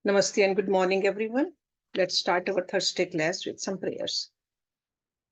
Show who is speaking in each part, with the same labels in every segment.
Speaker 1: Namaste and good morning, everyone. Let's start our Thursday class with some prayers.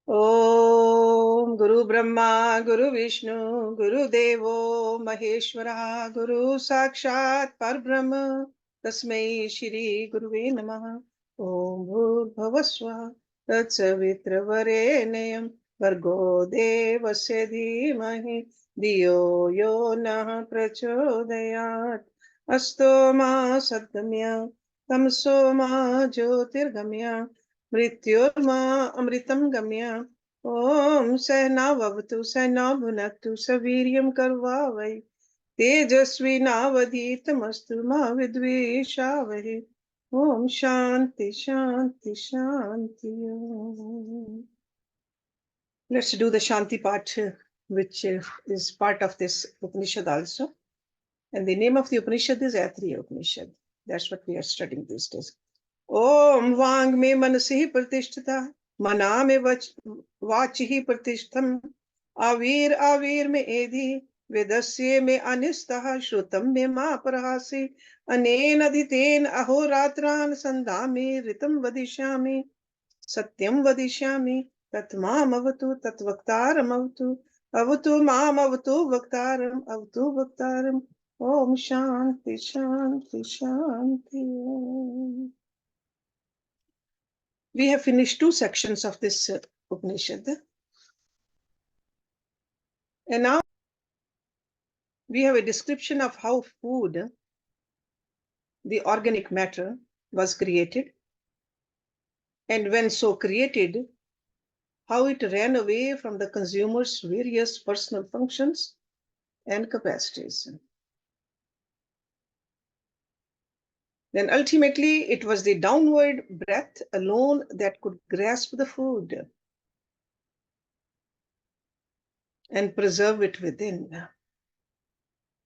Speaker 1: Om Guru Brahma, Guru Vishnu, Guru Devo, Maheshwara, Guru Sakshat Parbrahma, Tasmai Shri Guruve Namaha. Om Bhurbhavaswa, Tatsavitravare Vargo Devasya Dhimahi, Diyo Yo Nah Prachodayat, Asto Ma Satgamya, Tamso Ma Jyotirgamya, Mrityorma Amritam Gamya. Om Sehna Vavatu Sehna Bhunaktu Saviryam Karvavai Tejasvi Navadhitamastu Ma Vidvishavahi. Om Shanti Shanti Shanti Om. Let's do the Shanti part, which is part of this Upanishad also. And the name of the Upanishad is Aitareya Upanishad. That's what we are studying these days. Om Vang me manasi pratishtita, mana me vachi pratishtam, avir avir me edhi, vedasya me anistah, shrutam me ma parahasi, anen adhiten ahoratran sandhami ritam vadishyami, satyam vadishyami, tatmam avatu tatvaktaram avatu, avatu mam avatu vaktaram. Om Shanti Shanti Shanti. We have finished 2 sections of this Upanishad. And now we have a description of how food, the organic matter, was created. And when so created, how it ran away from the consumer's various personal functions and capacities. Then ultimately, it was the downward breath alone that could grasp the food and preserve it within.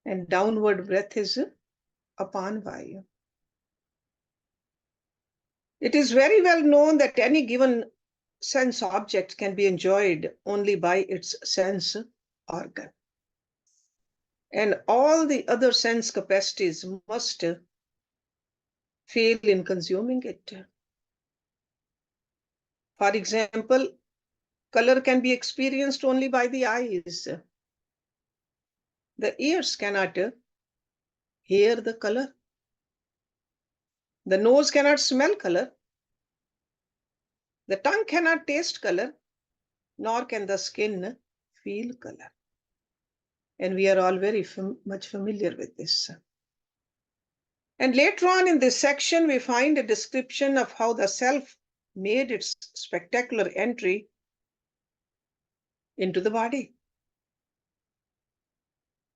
Speaker 1: And downward breath is apan vayu. It is very well known that any given sense object can be enjoyed only by its sense organ. And all the other sense capacities must fail in consuming it. For example, color can be experienced only by the eyes. The ears cannot hear the color. The nose cannot smell color. The tongue cannot taste color, nor can the skin feel color. And we are all very much familiar with this. And later on in this section, we find a description of how the self made its spectacular entry into the body,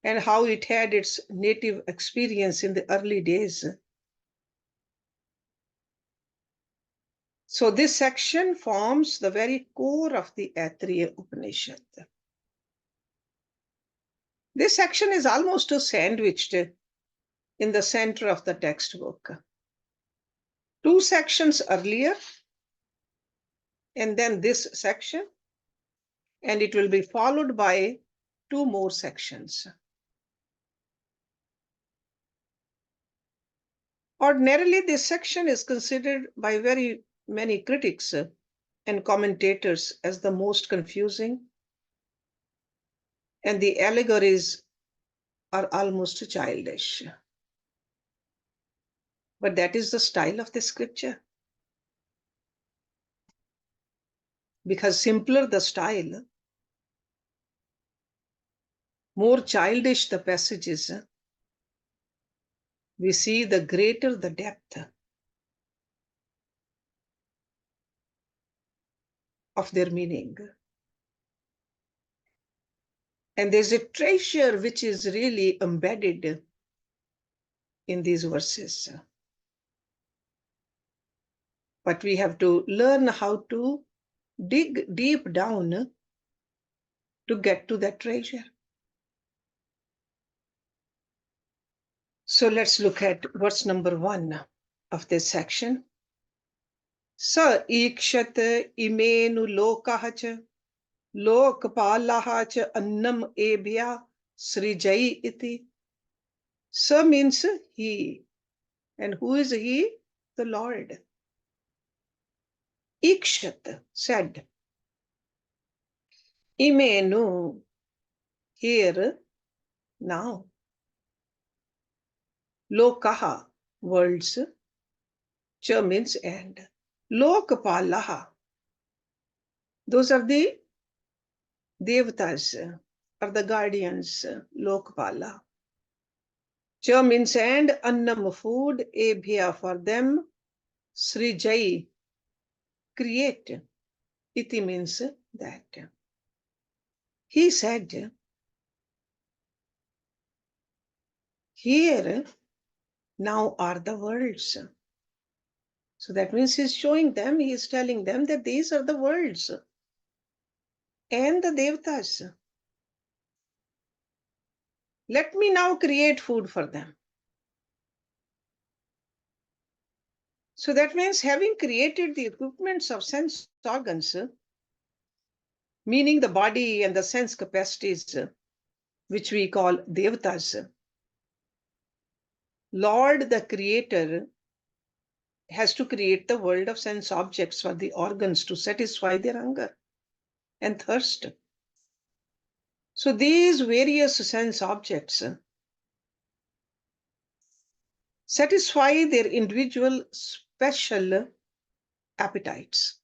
Speaker 1: and how it had its native experience in the early days. So this section forms the very core of the Aitareya Upanishad. This section is almost sandwiched in the center of the textbook. 2 sections earlier, and then this section, and it will be followed by 2 more sections. Ordinarily, this section is considered by very many critics and commentators as the most confusing, and the allegories are almost childish. But that is the style of the scripture. Because simpler the style, more childish the passages, we see the greater the depth of their meaning. And there's a treasure which is really embedded in these verses. But we have to learn how to dig deep down to get to that treasure. So let's look at verse number 1 of this section. Sa ikshat imenu lokahacha lokpalahacha annam ebhya srijai iti. Sa means he. And who is he? the Lord. Ikshat said, Imenu, here, now. Lokaha, worlds. Cha means and. Lokapalaha, those are the Devatas, or the guardians, Lokpala. Cha means and, Annam food, Ebhya for them, Srijai, create. Iti means that. He said, here now are the worlds. So that means he's showing them, he is telling them that these are the worlds and the Devatas. Let me now create food for them. So that means having created the equipments of sense organs, meaning the body and the sense capacities, which we call Devatas, Lord the Creator has to create the world of sense objects for the organs to satisfy their hunger and thirst. So these various sense objects satisfy their individual special appetites.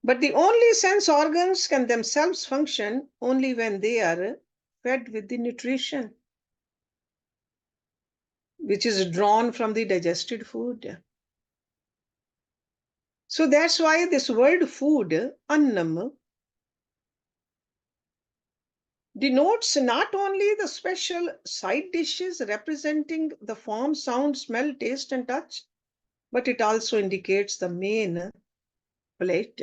Speaker 1: But the only sense organs can themselves function only when they are fed with the nutrition which is drawn from the digested food. So that's why this word food, annam, denotes not only the special side dishes representing the form, sound, smell, taste, and touch, but it also indicates the main plate,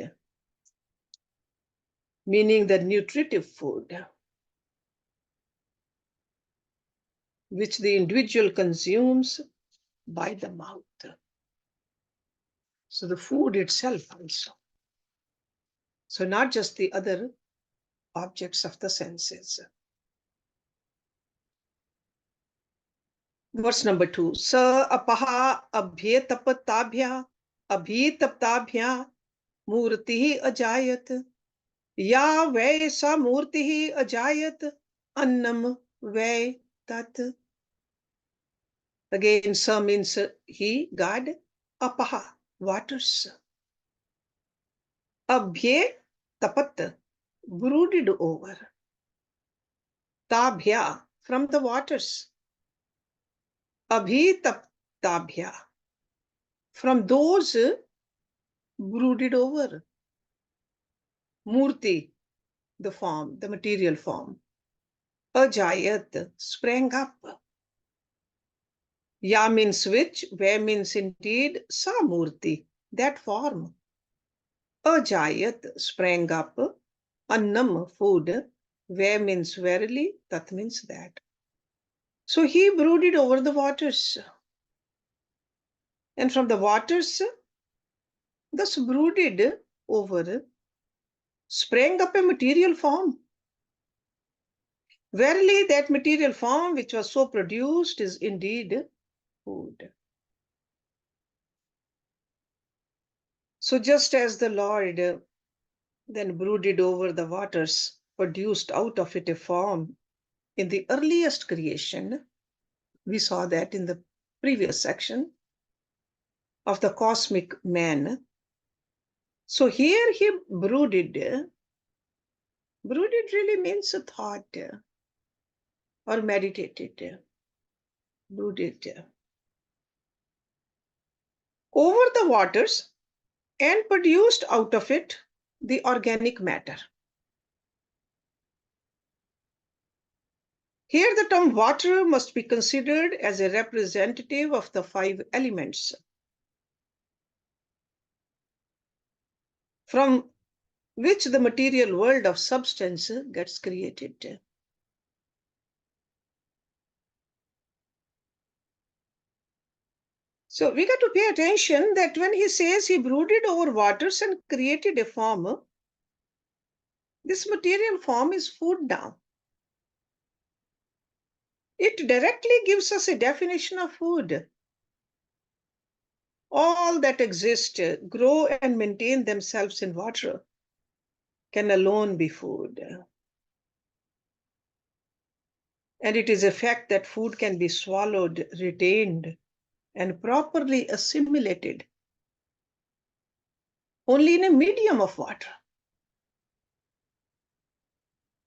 Speaker 1: meaning the nutritive food, which the individual consumes by the mouth. So the food itself also. So not just the other objects of the senses. Verse number 2. Sa apaha abhyetaptabhya abhyetaptabhya murtihi ajayat. Ya vay sa murtihi ajayat annam vay tat. Again, sa means he, God. Apaha, waters. Abhye tapat, brooded over. Tabhya, from the waters. Abhi tabhya, from those brooded over. Murti, the form, the material form. Ajayat, sprang up. Ya means which, where means indeed, sa murti, that form. Ajayat, sprang up. Annam, food, where means verily, tat means that. So he brooded over the waters. And from the waters, thus brooded over, sprang up a material form. Verily, that material form which was so produced is indeed food. So just as the Lord then brooded over the waters, produced out of it a form in the earliest creation, we saw that in the previous section of the cosmic man. So here he brooded. Brooded really means a thought or meditated. Brooded over the waters and produced out of it the organic matter. Here the term water must be considered as a representative of the 5 elements from which the material world of substance gets created. So we got to pay attention that when he says he brooded over waters and created a form, this material form is food now. It directly gives us a definition of food. all that exist, grow and maintain themselves in water, can alone be food. And it is a fact that food can be swallowed, retained, and properly assimilated only in a medium of water.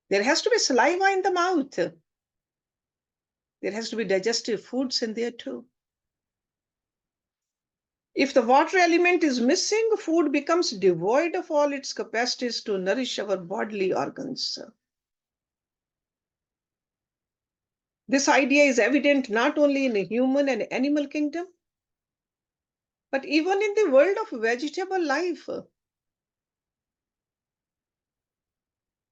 Speaker 1: There has to be saliva in the mouth. There has to be digestive foods in there too. If the water element is missing, food becomes devoid of all its capacities to nourish our bodily organs. This idea is evident not only in the human and animal kingdom, but even in the world of vegetable life.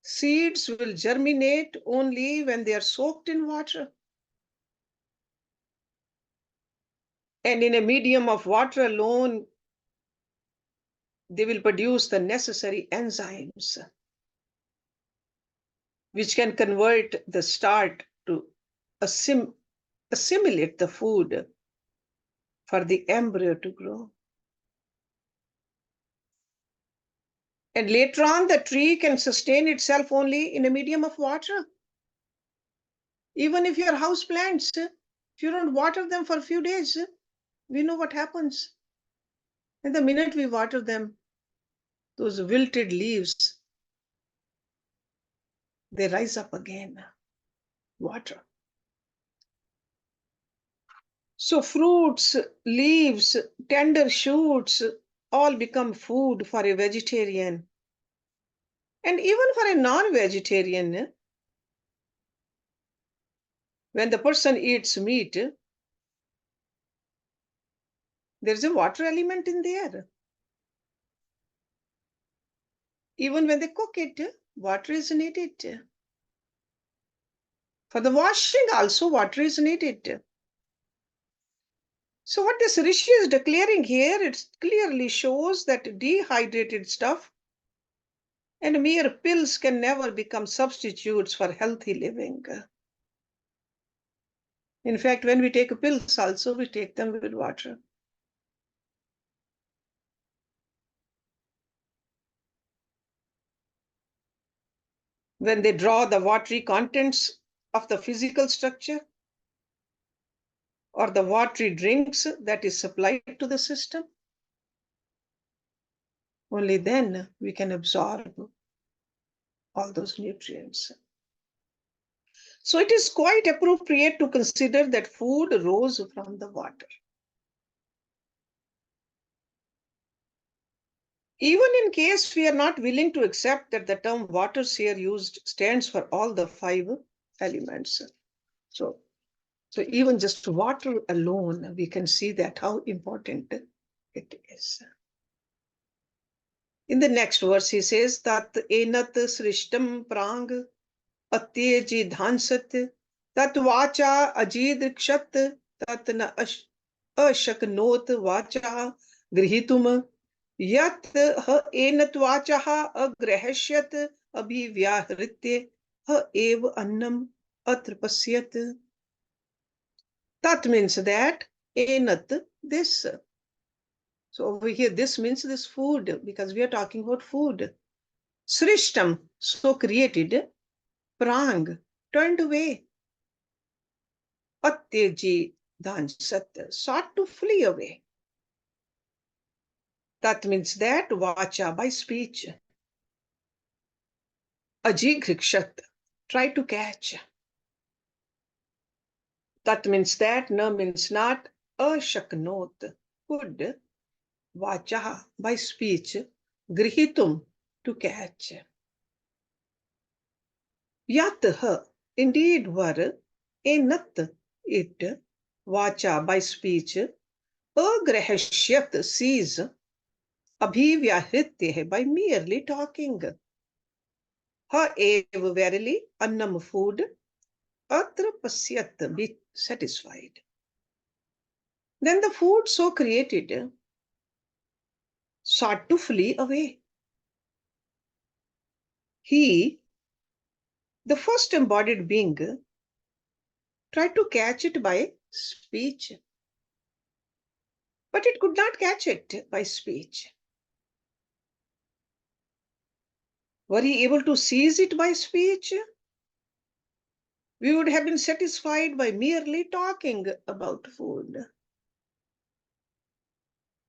Speaker 1: Seeds will germinate only when they are soaked in water. And in a medium of water alone, they will produce the necessary enzymes, which can convert the starch to assimilate the food for the embryo to grow. And later on, the tree can sustain itself only in a medium of water. Even if your house plants, if you don't water them for a few days, we know what happens. And the minute we water them, those wilted leaves, they rise up again. Water. So fruits, leaves, tender shoots, all become food for a vegetarian. And even for a non-vegetarian, when the person eats meat, there's a water element in there. Even when they cook it, water is needed. For the washing also, water is needed. So what this Rishi is declaring here, it clearly shows that dehydrated stuff and mere pills can never become substitutes for healthy living. In fact, when we take pills also, we take them with water. When they draw the watery contents of the physical structure or the watery drinks that is supplied to the system, only then we can absorb all those nutrients. So it is quite appropriate to consider that food rose from the water. Even in case we are not willing to accept that the term waters here used stands for all the 5 elements. So even just water alone, we can see that how important it is. In the next verse, he says that enat srishtam prang atyeji dhansat tat vacha ajidrikshat tat na ashaknot vacha grihitum yat ha enat vacha agrahashyat abhivyahritye ha ev annam atrapasyat. Tat means that, enat, this. So over here, this means this food, because we are talking about food. Srishtam, so created. Prang, turned away. Atyaji dhansat, sought to flee away. That means that, vacha, by speech. Ajigrikshat, try to catch. That means that, na means not. Ashaknot, could. Vacha, by speech. Grihitum, to catch. Yat, indeed were. Enat, it. Vacha, by speech. Agrahashyat, sees. Abhivyahritya, by merely talking. Ha ev, verily, annam, food. Atra pasyat, be satisfied. Then the food so created sought to flee away. He, the first embodied being, tried to catch it by speech. but it could not catch it by speech. Were he able to seize it by speech? We would have been satisfied by merely talking about food.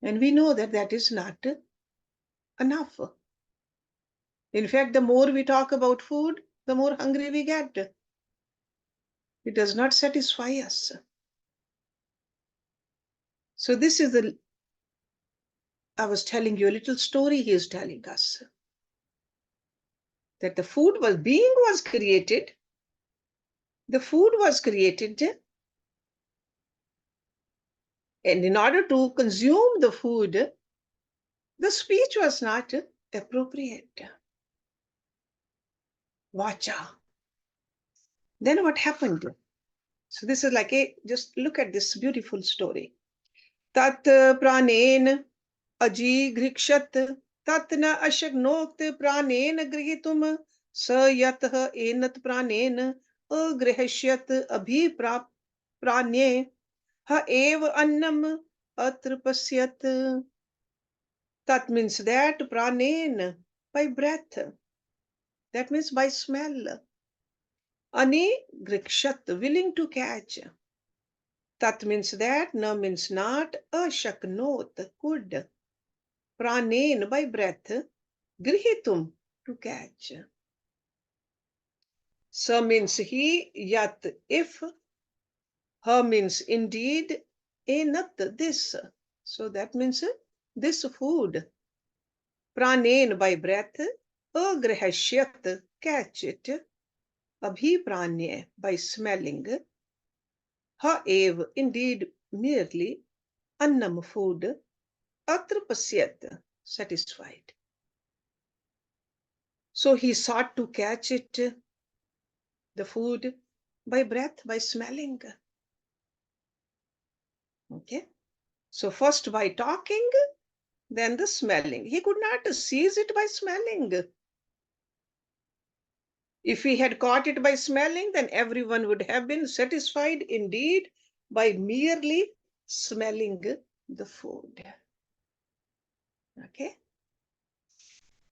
Speaker 1: And we know that that is not enough. In fact, the more we talk about food, the more hungry we get. It does not satisfy us. So this is I was telling you a little story he is telling us. That being was created. The food was created. And in order to consume the food, the speech was not appropriate. Vacha. Then what happened? So this is like just look at this beautiful story. Tat pranen aji grikshat tat na ashagnokt pranen grihitum sa yatah enat pranen agrihashyat abhi pranye ha ev annam atra pasyat. That means that pranen, by breath. That means by smell. Ani grikshat, willing to catch. Tat means that, na means not, ashaknot, could. Pranen, by breath, grihitum, to catch. Sa means he, yat, if. Ha means indeed, enat, this. So that means this food. Pranen, by breath, agrihashyat, catch it. Abhipranye, by smelling. Ha ev, indeed, merely. Annam, food. Atra pasyat, satisfied. So he sought to catch it, the food, by breath, by smelling. Okay. So first by talking, then the smelling. He could not seize it by smelling. If he had caught it by smelling, then everyone would have been satisfied indeed by merely smelling the food. Okay.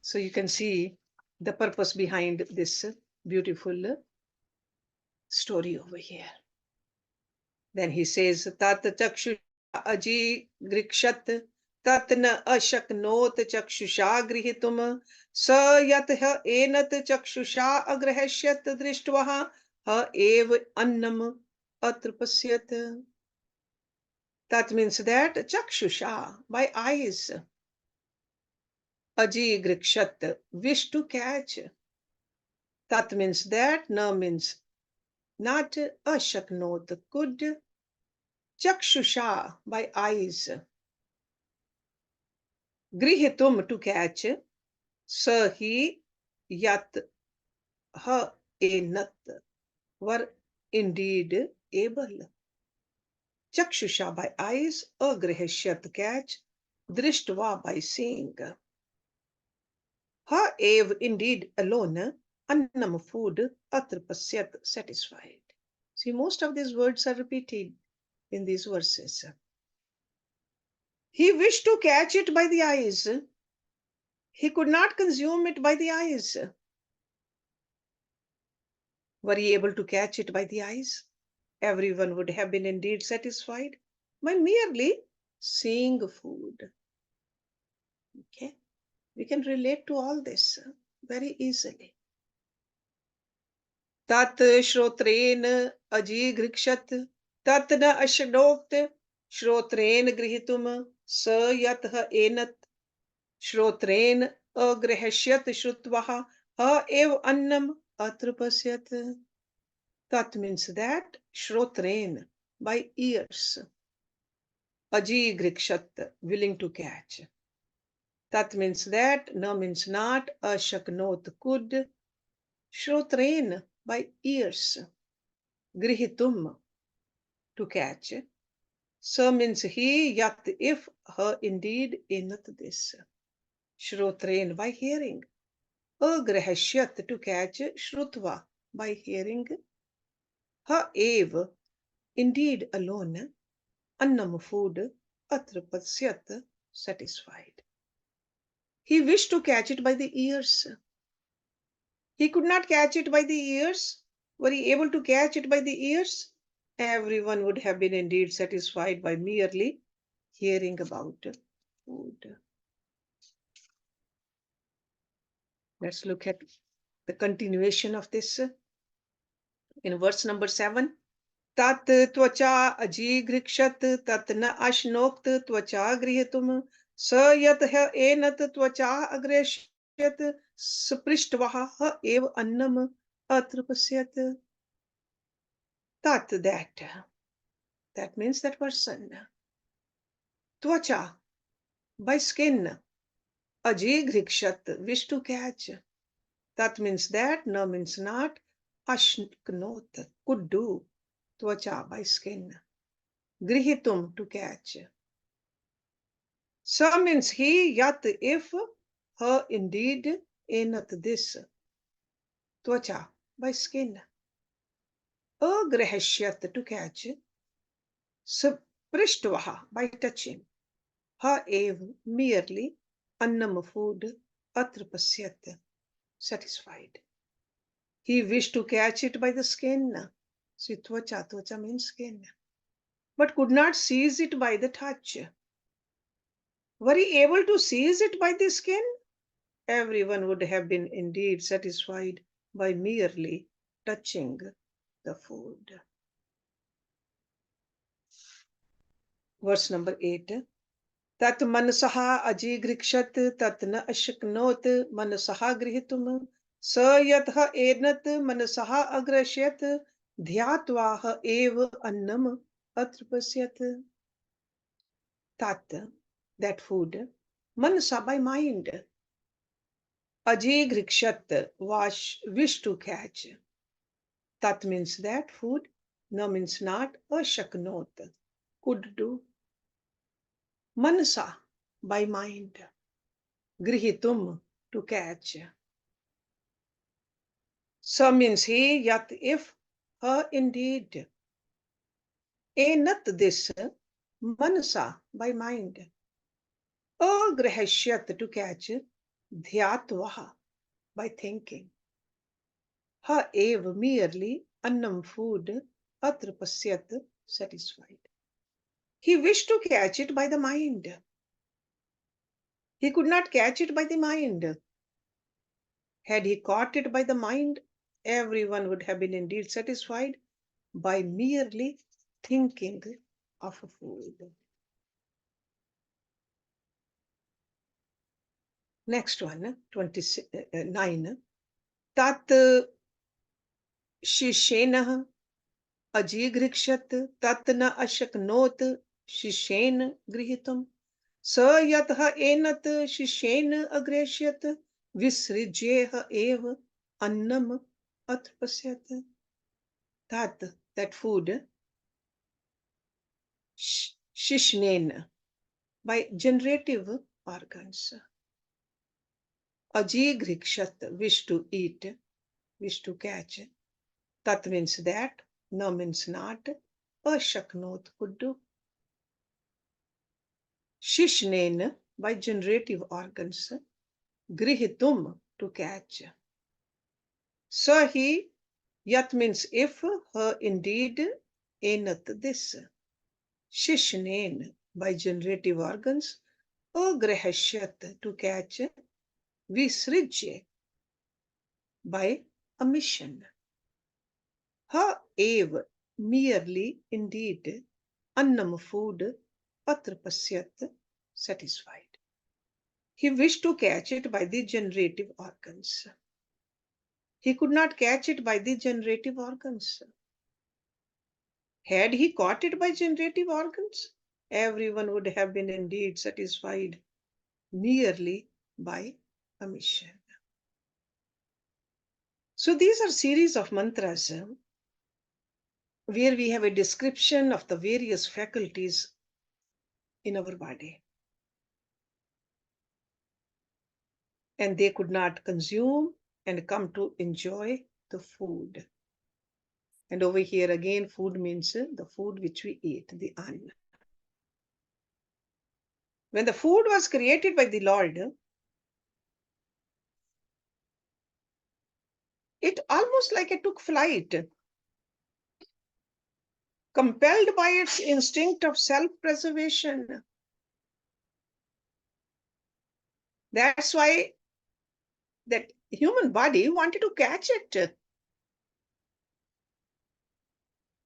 Speaker 1: So you can see the purpose behind this beautiful story over here. Then he says, Tat chakshu aji grikshat tat na ashaknot chakshusha grihitum sa yat ha enat chakshusha agrahashyat drishtvaha ha ev annam atrapasyat. That means that chakshusha, by eyes, aji grikshat, wish to catch. Tat means that, na means not, ashaknot, could. Chakshusha, by eyes. Grihitum, to catch. Sa he, yat, ha enat, were indeed able. Chakshusha, by eyes. Agrihashyat, catch. Drishtva, by seeing. Ha ev, indeed alone. Annam, food. Atra pasyat, satisfied. See, most of these words are repeated in these verses. He wished to catch it by the eyes. He could not consume it by the eyes. Were he able to catch it by the eyes? Everyone would have been indeed satisfied by merely seeing food. Okay, we can relate to all this very easily. Tat shrotren aji grikshat tat na ashnokt shrotren grihitum sa yat enat shrotren agrihashyat shrutvaha ha ev annam atrapasyat. That means that shrotren, by ears. Aji grikshat, willing to catch. That means that, na means not, ashaknot, could. Shrotren, by ears. Grihitum, to catch. Sa means he, yat, if, her, indeed, enat, this. Shrotren, by hearing. Agrihashyat, to catch. Shrutva, by hearing. Ha ev, indeed alone. Annam, food. atra pasyat, satisfied. He wished to catch it by the ears. He could not catch it by the ears. Were he able to catch it by the ears? Everyone would have been indeed satisfied by merely hearing about food. Let's look at the continuation of this in verse number 7. Tat tvacha ajighrikshat tat na ashnokt tvacha grihitum sa yat ha enat tvacha agreshyat sprishtvaha ev annam atrapasyat. Tat, that means that person. Tvacha, by skin. Ajighrikshat, wish to catch. That means that, no means not. Ashknot, could do. Tvacha, by skin. Grihitum, to catch. Sa means he, yat, if, her, indeed, enat, this. Tvacha, by skin. Agrahashyat, to catch. Sprishtvaha, by touching. Ha ev, merely. Annam, food. Atra pasyat, satisfied. He wished to catch it by the skin. See, tvacha means skin. But could not seize it by the touch. Were he able to seize it by the skin? Everyone would have been indeed satisfied by merely touching the food. Verse number 8. Tat manasaha ajighrikshat tat na ashknot manasaha grihitum sa yatha enat manasaha agrashyat dhyatvaha ev annam atrapasyat. Tat, that food, manasa, by mind. Ajighrikshat, wish to catch. Tat means that food, na means not, ashaknot, could do. Manasa, by mind. Grihitum, to catch. Sa means he, yat, if, her, indeed. Enat, this. Manasa, by mind. Agrahashyat, to catch. Dhyatvaha, by thinking. Ha ev, merely. Annam, food. Atra pasyat, satisfied. He wished to catch it by the mind. He could not catch it by the mind. Had he caught it by the mind, everyone would have been indeed satisfied by merely thinking of a food. Next one, 29. Tat shishenah ajighrikshat tat na ashaknot shishen grihitum sa yatha enat shishen agreshyat visrijyeha ev annam atrapasyat. Tat, that food, shishnen, by generative organs. Ajighrikshat, wish to eat, wish to catch. Tat means that, na means not, ashaknot, could do. Shishnen, by generative organs. Grihitum, to catch. Sa he, yat means if, her, indeed, enat, this. Shishnen, by generative organs. Agrahashyat, to catch. Visrijye, by omission. Ha ev, merely, indeed. Annam, food. Atra pasyat, satisfied. He wished to catch it by the generative organs. He could not catch it by the generative organs. Had he caught it by generative organs, everyone would have been indeed satisfied merely by omission. So these are series of mantras where we have a description of the various faculties in our body. And they could not consume and come to enjoy the food. And over here again, food means the food which we eat, the anna. When the food was created by the Lord, it almost like it took flight, compelled by its instinct of self-preservation. That's why that human body wanted to catch it,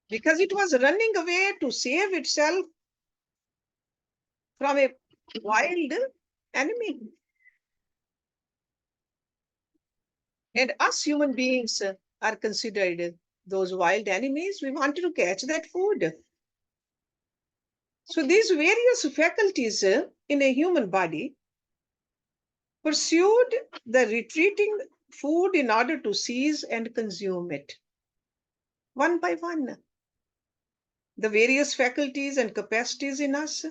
Speaker 1: because it was running away to save itself from a wild enemy. And us human beings are considered those wild enemies. We wanted to catch that food. So these various faculties in a human body pursued the retreating food in order to seize and consume it. One by one, the various faculties and capacities in us,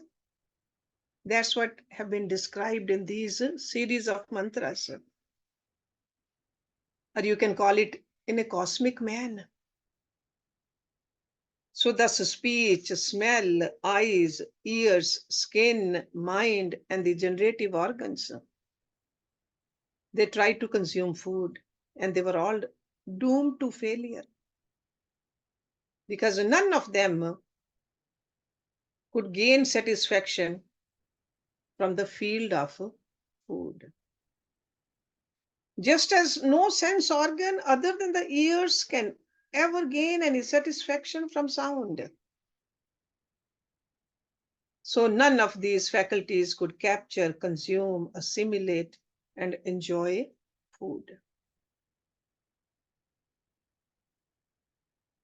Speaker 1: that's what have been described in these series of mantras. Or you can call it in a cosmic man. So thus speech, smell, eyes, ears, skin, mind, and the generative organs, they tried to consume food, and they were all doomed to failure, because none of them could gain satisfaction from the field of food. Just as no sense organ other than the ears can ever gain any satisfaction from sound. So none of these faculties could capture, consume, assimilate, and enjoy food.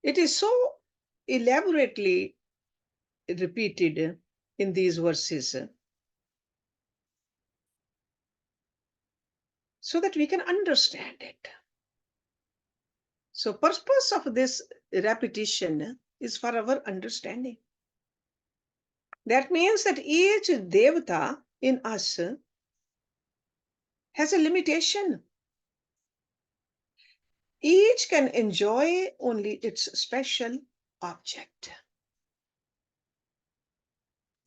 Speaker 1: It is so elaborately repeated in these verses so that we can understand it. So purpose of this repetition is for our understanding. That means that each devata in us has a limitation. Each can enjoy only its special object.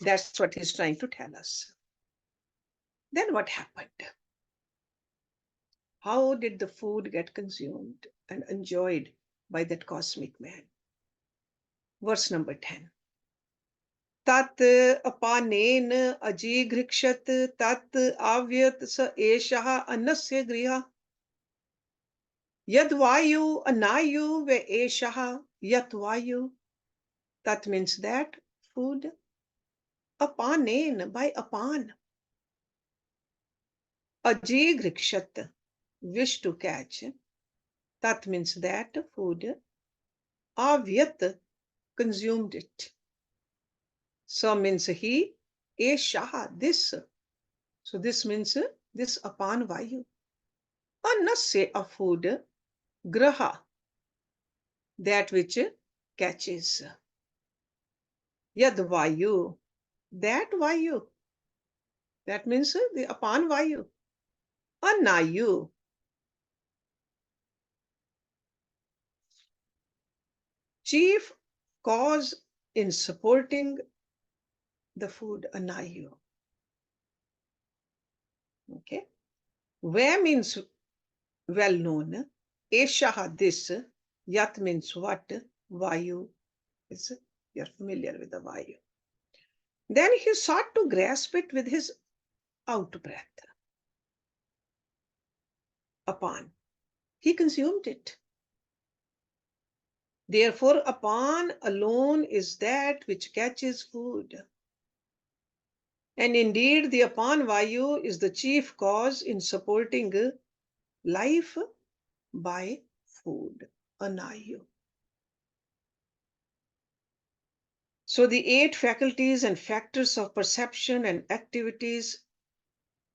Speaker 1: That's what he's trying to tell us. Then what happened? How did the food get consumed and enjoyed by that cosmic man? Verse number 10. Tat apanen ajighrikshat tat avyat sa eshaha anasya griha yad vayu anayu ve eshaha yat vayu. That means that food. Apanen, by apan. Ajighrikshat, wish to catch. That means that food. Avyat, consumed it. So means he, eshaha, this. So this means this apan vayu. Anasya, a food. Graha, that which catches. Yad vayu, that vayu. That means the apan vayu. Anayu, chief cause in supporting the food, anayu. Okay. Where means well known. Eshaha, this. Yat means what? Vayu is, you're familiar with the vayu. Then he sought to grasp it with his out breath. Apan. He consumed it. Therefore, apan alone is that which catches food. And indeed, the apan vayu is the chief cause in supporting life by food, anayu. So the 8 faculties and factors of perception and activities,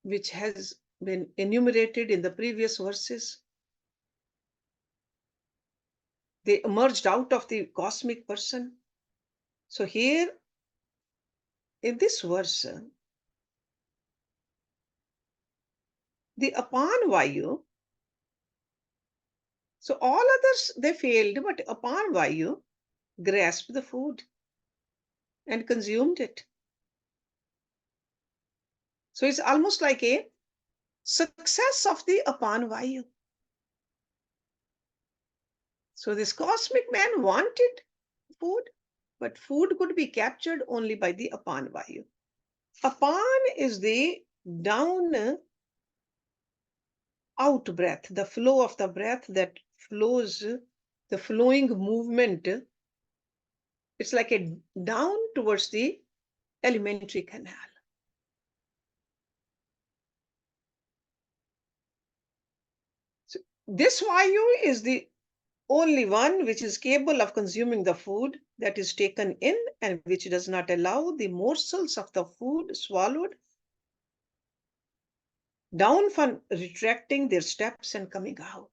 Speaker 1: which has been enumerated in the previous verses, they emerged out of the cosmic person. So here in this verse, the apan vayu, so all others they failed, but apan vayu grasped the food and consumed it. So it's almost like a success of the Apan Vayu. So this cosmic man wanted food, but food could be captured only by the Apan Vayu. Apan is the down out breath, the flow of the breath that flows, the flowing movement. It's like a down towards the alimentary canal. So this Vayu is the only one which is capable of consuming the food that is taken in and which does not allow the morsels of the food swallowed down from retracting their steps and coming out.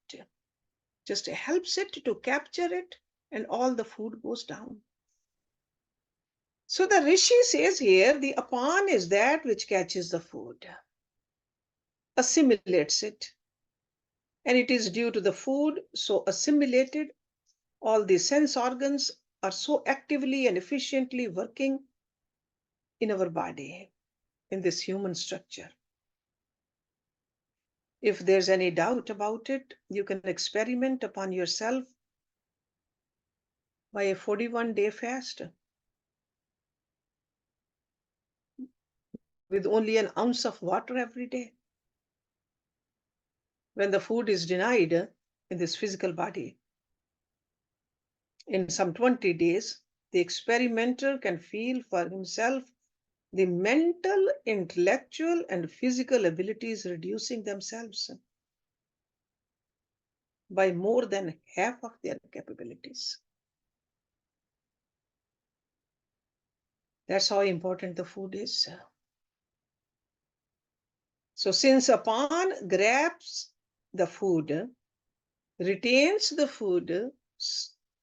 Speaker 1: Just helps it to capture it, and all the food goes down. So the Rishi says here, the Apan is that which catches the food, assimilates it, and it is due to the food so assimilated, all the sense organs are so actively and efficiently working in our body, in this human structure. If there's any doubt about it, you can experiment upon yourself by a 41-day fast with only an ounce of water every day. When the food is denied in this physical body, in some 20 days, the experimenter can feel for himself the mental, intellectual, and physical abilities reducing themselves by more than half of their capabilities. That's how important the food is. So since Apan grabs the food, retains the food,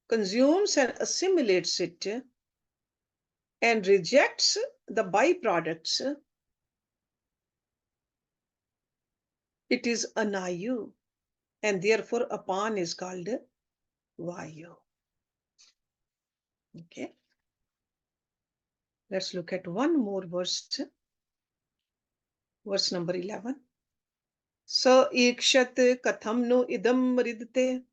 Speaker 1: consumes and assimilates it, and rejects the byproducts, it is Anayu, and therefore Apan is called Vayu. Okay. Let's look at one more verse, verse number 11. Sa ikshat katham no idam ridte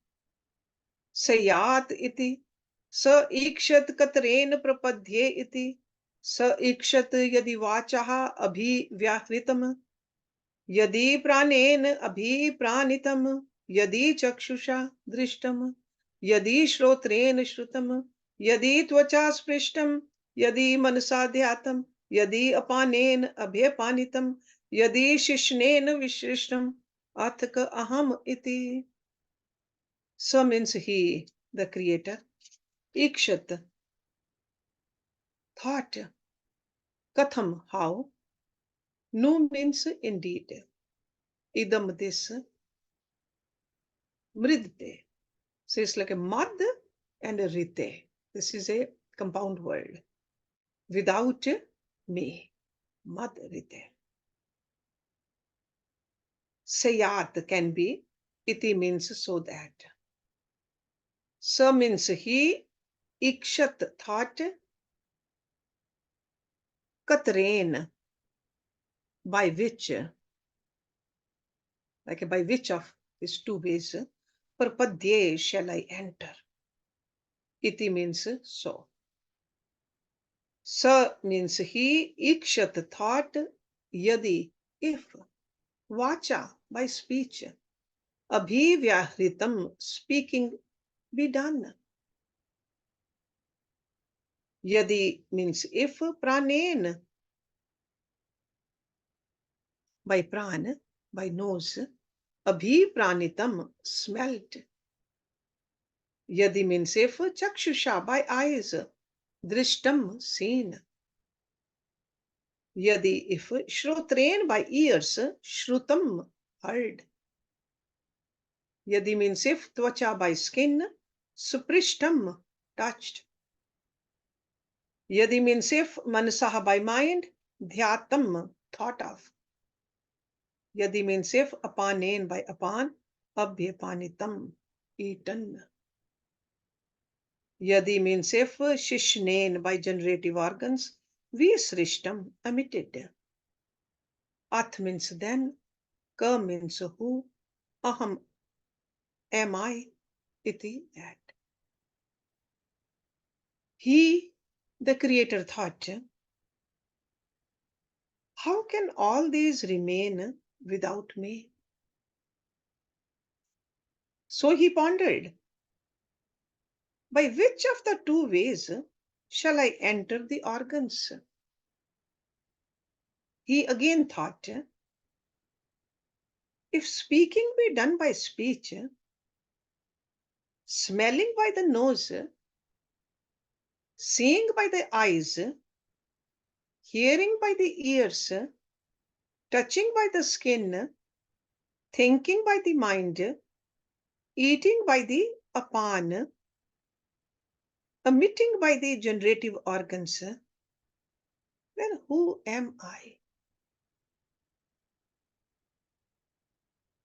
Speaker 1: sayat iti sa ikshat katren prapadye iti sa ikshat yadi vachaha abhivyahritam yadi pranen abhipranitam yadi chakshusha drishtam yadi shrotren shrutam yadi tvacha sprishtam yadi manasadhyatam yadi apanen abhyapanitam yadi shishnen vishrishtam athaka aham iti. Sa means he, the creator. Ikshat, thought. Katham, how. Nu means indeed. Idam, this. Mridte. So it's like a mad and a rite. This is a compound word. Without me. Mad rite. Sayat can be. Iti means so that. Sa means he. Ikshat, thought. Katrain, by which. Like by which of these two ways. Parpadye shall I enter. Iti means so. Sa means he, ikshat thought, yadi if, vacha by speech, abhivyahritam speaking be done. Yadi means if, pranen by pran, by nose, abhipranitam smelt. Yadi means if, chakshusha by eyes, drishtam seen. Yadi if, shrotren by ears, shrutam heard. Yadi means if, tvacha by skin, suprishtam touched. Yadi means if, manasah by mind, dhyatam thought of. Yadi means if, apanen by apan, abhyapanitam eaten. Yadi means if, shishnen by generative organs, visrishtam emitted. At means then, Ka means who, Aham, am I, iti, that. He, the creator, thought, how can all these remain without me? So he pondered, by which of the two ways shall I enter the organs? He again thought, if speaking be done by speech, smelling by the nose, seeing by the eyes, hearing by the ears, touching by the skin, thinking by the mind, eating by the apan, emitting by the generative organs, then who am I?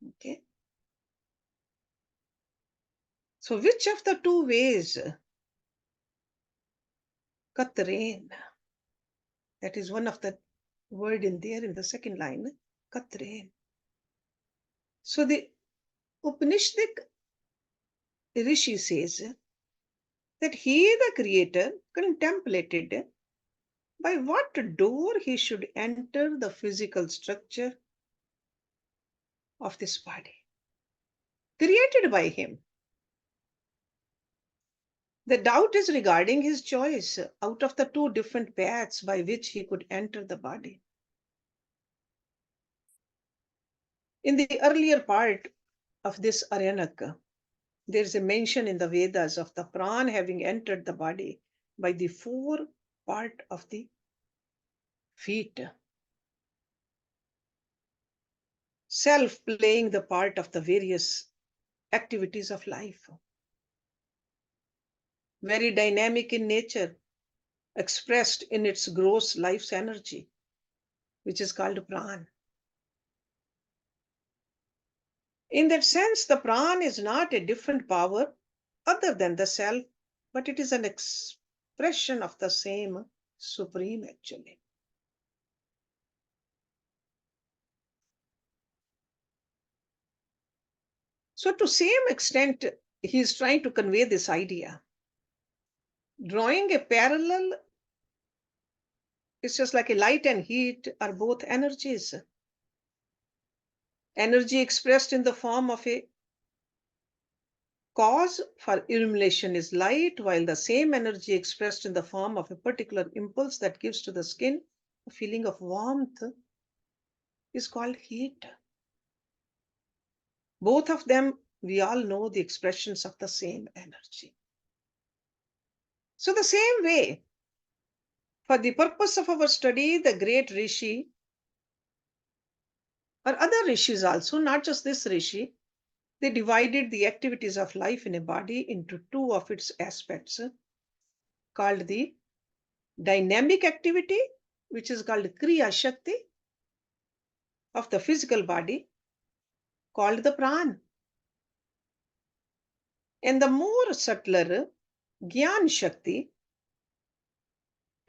Speaker 1: Okay. So which of the two ways? Katrain. That is one of the word in there in the second line. Katrain. So the Upanishadic Rishi says that he, the creator, contemplated by what door he should enter the physical structure of this body, created by him. The doubt is regarding his choice out of the two different paths by which he could enter the body. In the earlier part of this Aryanaka, there is a mention in the Vedas of the pran having entered the body by the fore part of the feet, self playing the part of the various activities of life. Very dynamic in nature, expressed in its gross life's energy, which is called pran. In that sense, the pran is not a different power other than the self, but it is an expression of the same supreme actually. So to same extent, he is trying to convey this idea. Drawing a parallel, it's just like a light and heat are both energies. Energy expressed in the form of a cause for illumination is light, while the same energy expressed in the form of a particular impulse that gives to the skin a feeling of warmth is called heat. Both of them, we all know, the expressions of the same energy. So the same way, for the purpose of our study, the great Rishi, or other Rishis also, not just this Rishi, they divided the activities of life in a body into two of its aspects, called the dynamic activity, which is called Kriya Shakti, of the physical body, called the Pran, and the more subtler Gyan Shakti,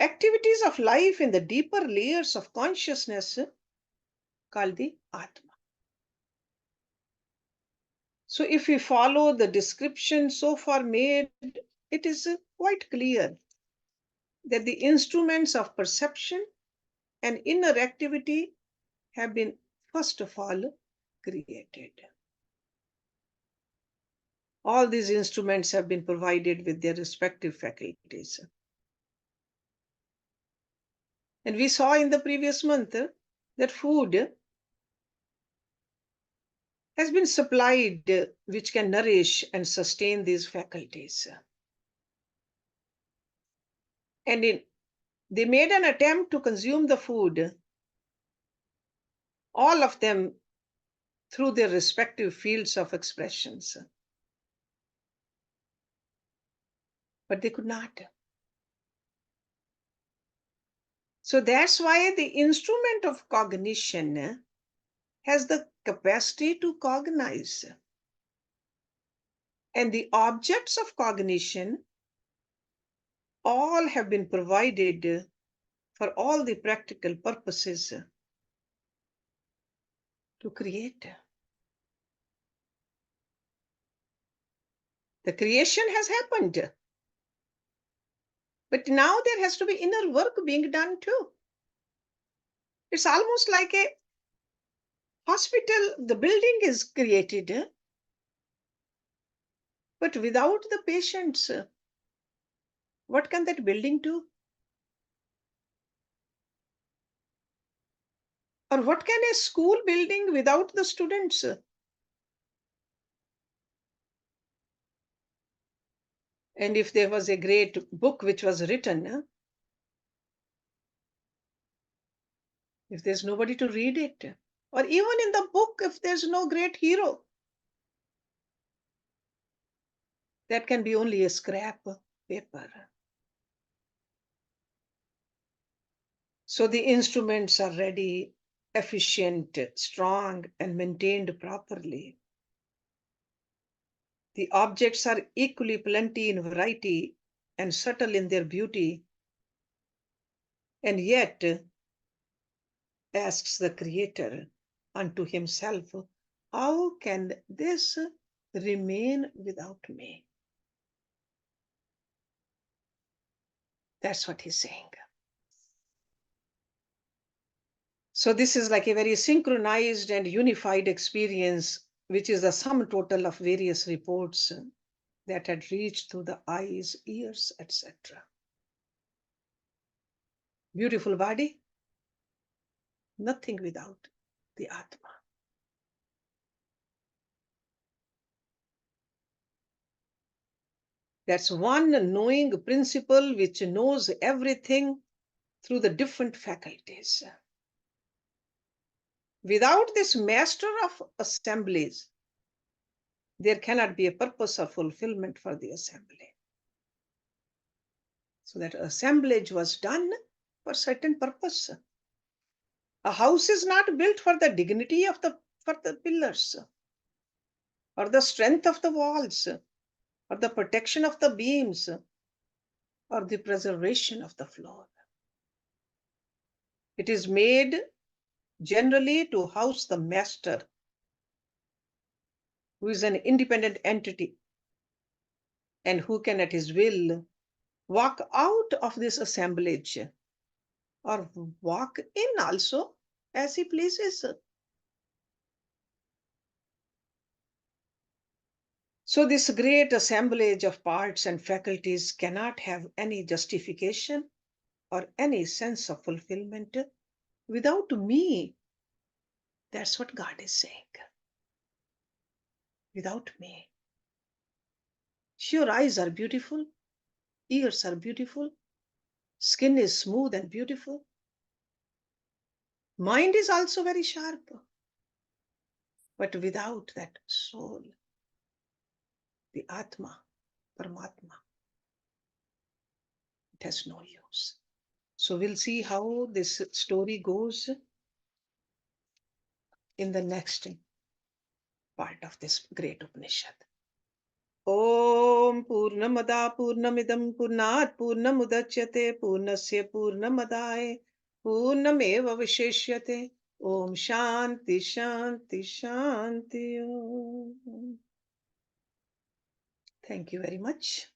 Speaker 1: activities of life in the deeper layers of consciousness, called the Atma. So if we follow the description so far made, it is quite clear that the instruments of perception and inner activity have been first of all created. All these instruments have been provided with their respective faculties. And we saw in the previous month that food has been supplied which can nourish and sustain these faculties. And they made an attempt to consume the food, all of them through their respective fields of expressions. But they could not. So that's why the instrument of cognition has the capacity to cognize. And the objects of cognition all have been provided for all the practical purposes to create. The creation has happened. But now there has to be inner work being done too. It's almost like a hospital. The building is created, but without the patients, what can that building do? Or what can a school building without the students? And if there was a great book which was written, if there's nobody to read it, or even in the book, if there's no great hero, that can be only a scrap paper. So the instruments are ready, efficient, strong, and maintained properly. The objects are equally plenty in variety and subtle in their beauty. And yet, asks the Creator unto himself, how can this remain without me? That's what he's saying. So this is like a very synchronized and unified experience, which is the sum total of various reports that had reached through the eyes, ears, etc. Beautiful body, nothing without the Atma. That's one knowing principle which knows everything through the different faculties. Without this master of assemblies, there cannot be a purpose or fulfillment for the assembly. So that assemblage was done for certain purpose. A house is not built for the dignity of for the pillars, or the strength of the walls, or the protection of the beams, or the preservation of the floor. It is made generally to house the master, who is an independent entity and who can at his will walk out of this assemblage or walk in also as he pleases. So this great assemblage of parts and faculties cannot have any justification or any sense of fulfillment without me. That's what God is saying. Without me. Your eyes are beautiful, ears are beautiful, skin is smooth and beautiful. Mind is also very sharp. But without that soul, the Atma, Paramatma, it has no use. So we'll see how this story goes in the next part of this great Upanishad. Om Purnamada Purnamidam Purnat Purnamudachyate Purnasya Purnamadaya Purnameva Visheshyate. Om Shanti Shanti Shanti Om. Thank you very much.